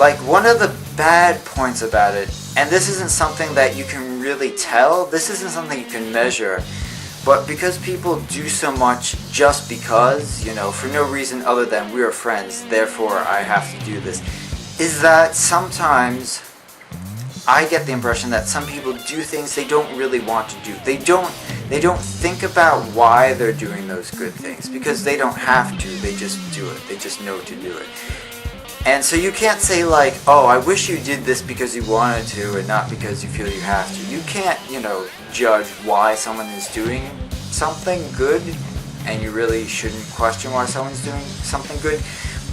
like, one of the bad points about it, and this isn't something that you can really tell, this isn't something you can measure, but because people do so much just because, you know, for no reason other than we are friends, therefore I have to do this, is that sometimes I get the impression that some people do things they don't really want to do. They don't think about why they're doing those good things, because they don't have to, they just do it. They just know to do it. And so you can't say like, oh, I wish you did this because you wanted to and not because you feel you have to. You can't, you know, judge why someone is doing something good, and you really shouldn't question why someone's doing something good.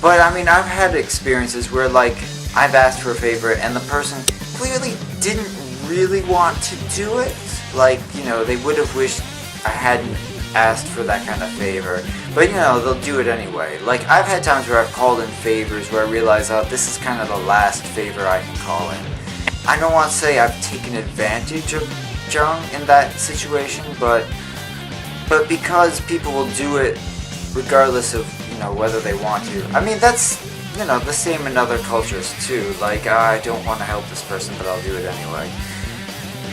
But I mean, I've had experiences where like I've asked for a favor and the person clearly didn't really want to do it. Like, you know, they would have wished I hadn't asked for that kind of favor, but you know, they'll do it anyway. Like, I've had times where I've called in favors where I realize, oh, this is kind of the last favor I can call in. I don't want to say I've taken advantage of Jung in that situation, but because people will do it regardless of, you know, whether they want to. I mean, that's, you know, the same in other cultures too. Like, I don't want to help this person, but I'll do it anyway.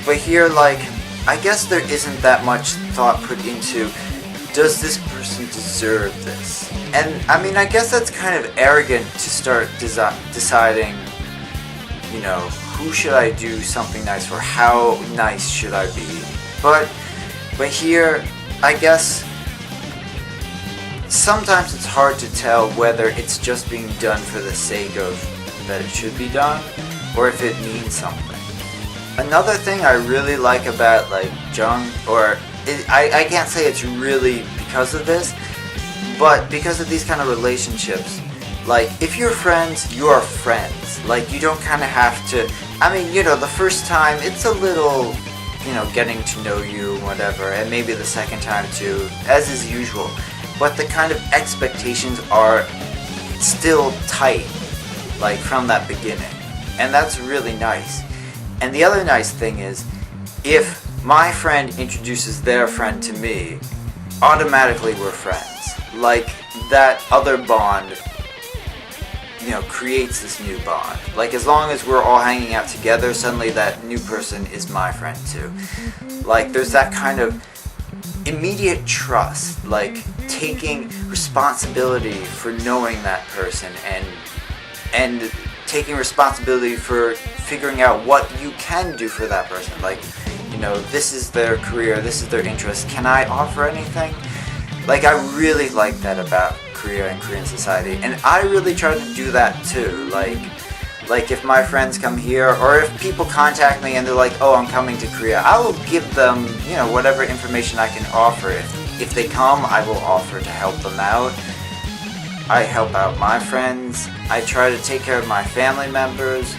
But here, like, I guess there isn't that much thought put into, does this person deserve this? And I mean, I guess that's kind of arrogant to start deciding, you know, who should I do something nice for? How nice should I be? But here, I guess sometimes it's hard to tell whether it's just being done for the sake of that it should be done, or if it means something. Another thing I really like about like Jung, I can't say it's really because of this, but because of these kind of relationships, like if you're friends, you are friends. Like, you don't kind of have to, I mean, you know, the first time it's a little, you know, getting to know you, whatever, and maybe the second time too, as is usual. But the kind of expectations are still tight, like from that beginning. And that's really nice. And the other nice thing is, if my friend introduces their friend to me, automatically we're friends. Like, that other bond, you know, creates this new bond. Like, as long as we're all hanging out together, suddenly that new person is my friend too. Like, there's that kind of immediate trust, like taking responsibility for knowing that person and taking responsibility for figuring out what you can do for that person. Like, you know, this is their career, this is their interest, can I offer anything? Like, I really like that about Korea and Korean society, and I really try to do that too. Like if my friends come here, or if people contact me and they're like, oh, I'm coming to Korea, I will give them, you know, whatever information I can offer. If they come, I will offer to help them out. I help out my friends. I try to take care of my family members.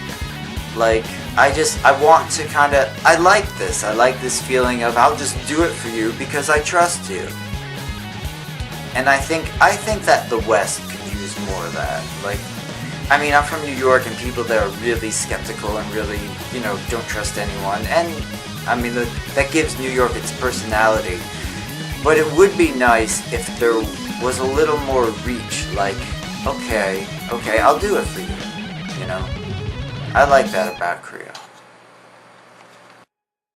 Like, I want to kind of, I like this feeling of I'll just do it for you because I trust you. And I think that the West could use more of that. Like, I mean, I'm from New York, and people there are really skeptical and really, you know, don't trust anyone. And, I mean, that gives New York its personality. But it would be nice if there was a little more reach. Like, okay, I'll do it for you, you know? I like that about Korea.